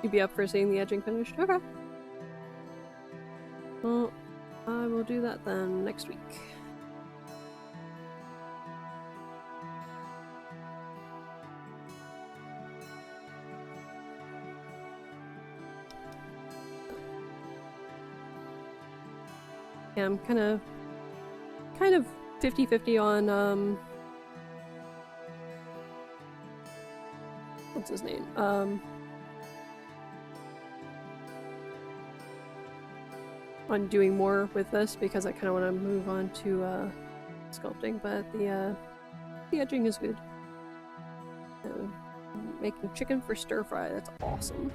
You'd be up for seeing the edging finished? Okay. Well, I will do that then next week. Yeah, I'm kind of 50-50 on what's his name? On doing more with this because I kind of want to move on to sculpting, but the edging is good. Making chicken for stir fry, that's awesome.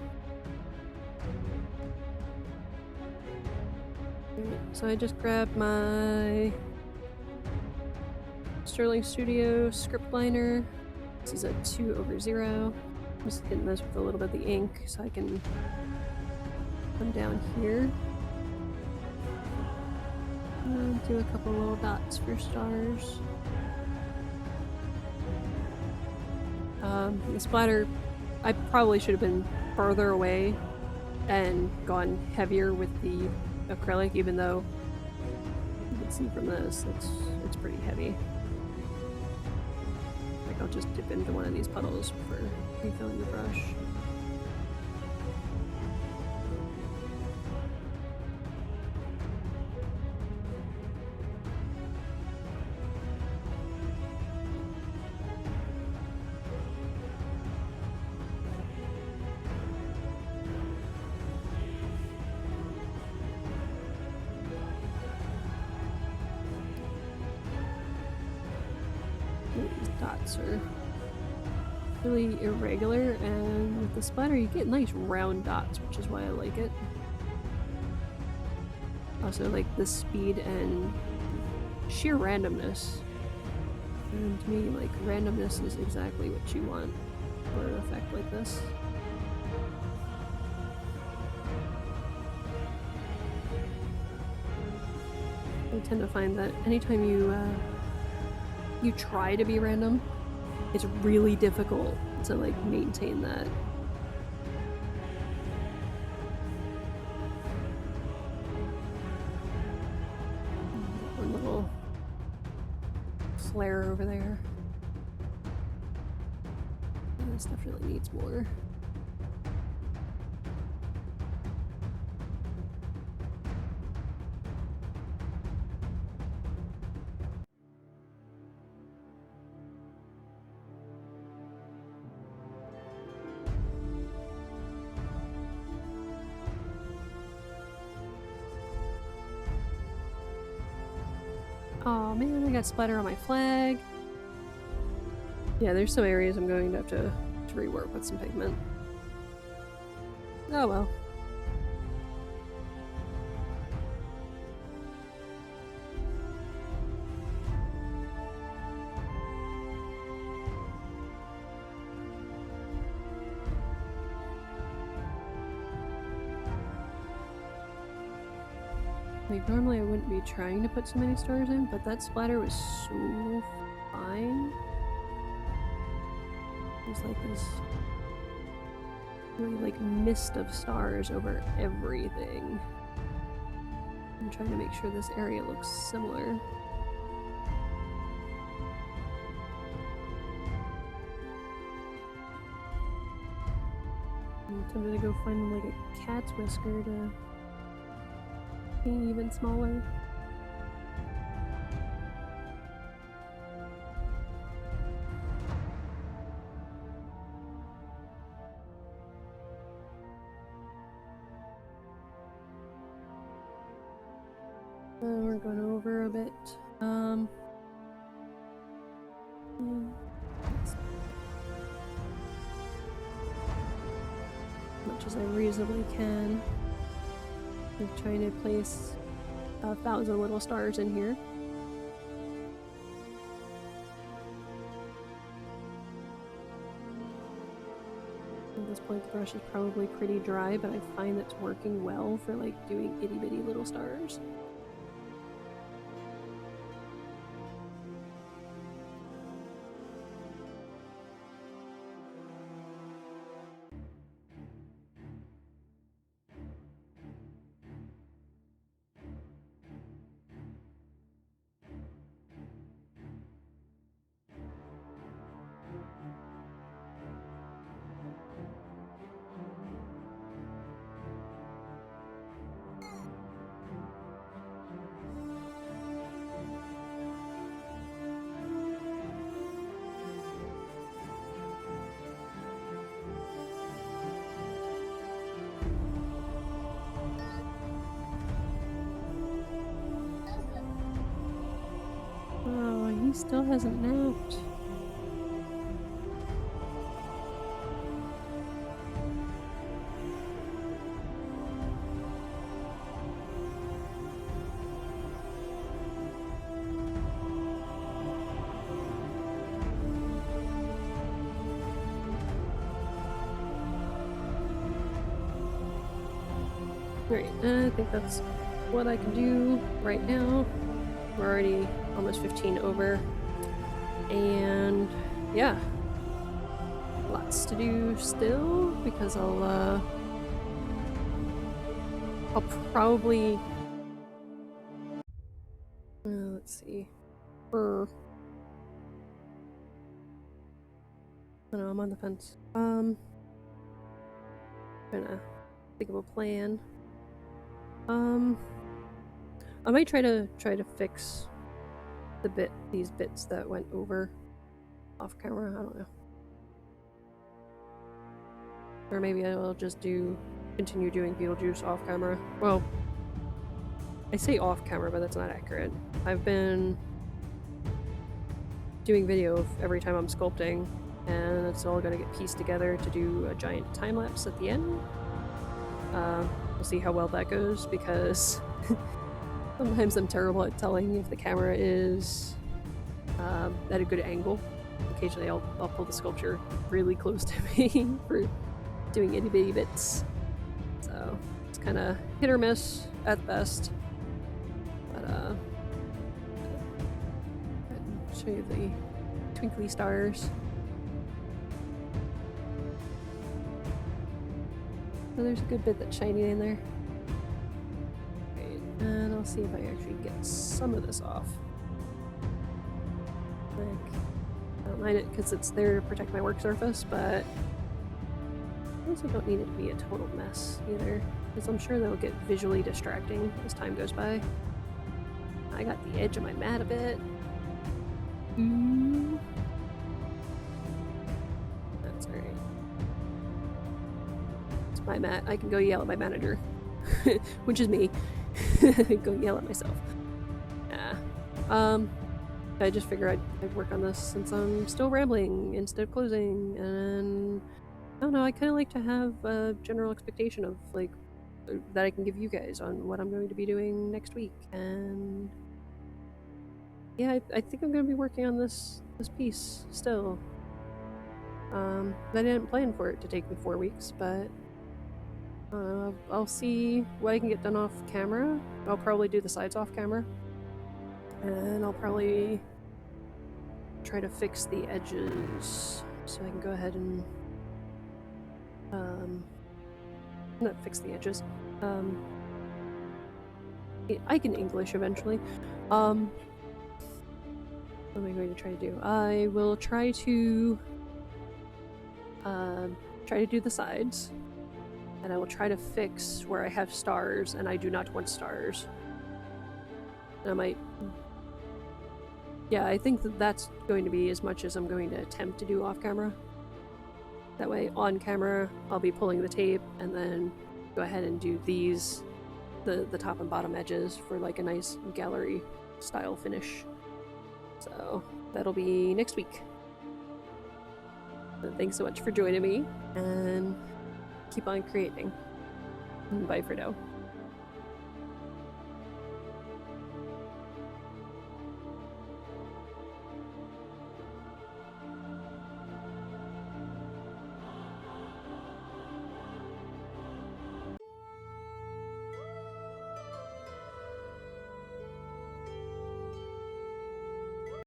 So I just grabbed my Sterling Studio script liner. This is a 2/0. I'm just hitting this with a little bit of the ink so I can come down here. Do a couple little dots for stars. The splatter, I probably should have been further away and gone heavier with the acrylic, even though you can see from this, it's pretty heavy. Like I'll just dip into one of these puddles for refilling the brush. Dots are really irregular, and with the splatter you get nice round dots, which is why I like it. Also like the speed and sheer randomness. And to me, like, randomness is exactly what you want for an effect like this. I tend to find that anytime you try to be random, it's really difficult to like maintain that. One little flare over there. This definitely needs more. Oh man, I got splatter on my flag. Yeah, there's some areas I'm going to have to rework with some pigment. Oh well. Like, normally I wouldn't be trying to put so many stars in, but that splatter was so fine. There's like this really like mist of stars over everything. I'm trying to make sure this area looks similar. I'm tempted to go find like a cat's whisker to be even smaller. We're going over a bit. As much as I reasonably can. I'm trying to place 1,000 little stars in here. point the brush is probably pretty dry, but I find it's working well for like doing itty bitty little stars. He still hasn't napped. Great, I think that's what I can do right now. We're already almost 15 over, and yeah, lots to do still because I'll probably let's see. I don't know, I'm on the fence. Trying to think of a plan. I might try to fix these bits that went over off camera. I don't know. Or maybe I will just continue doing Beetlejuice off camera. Well, I say off camera, but that's not accurate. I've been doing video of every time I'm sculpting, and it's all gonna get pieced together to do a giant time lapse at the end. We'll see how well that goes, because sometimes I'm terrible at telling if the camera is at a good angle. Occasionally I'll pull the sculpture really close to me for doing itty bitty bits. So it's kind of hit or miss at best. But I'll show you the twinkly stars. So there's a good bit that's shiny in there. And I'll see if I actually get some of this off. Like, I don't mind it because it's there to protect my work surface, but I also don't need it to be a total mess either, because I'm sure that'll get visually distracting as time goes by. I got the edge of my mat a bit. That's alright. It's my mat. I can go yell at my manager, which is me. Go yell at myself. Yeah. I just figured I'd work on this since I'm still rambling instead of closing, and I don't know, I kind of like to have a general expectation of like that I can give you guys on what I'm going to be doing next week. And yeah, I think I'm going to be working on this piece still. I didn't plan for it to take me 4 weeks, but I'll see what I can get done off camera. I'll probably do the sides off camera, and I'll probably try to fix the edges so I can go ahead and not fix the edges. I can English eventually. What am I going to try to do? I will try to do the sides. And I will try to fix where I have stars and I do not want stars. And I might... Yeah, I think that's going to be as much as I'm going to attempt to do off camera. That way, on camera, I'll be pulling the tape and then go ahead and do these, the top and bottom edges for like a nice gallery style finish. So that'll be next week. So thanks so much for joining me, and keep on creating. Bye for now.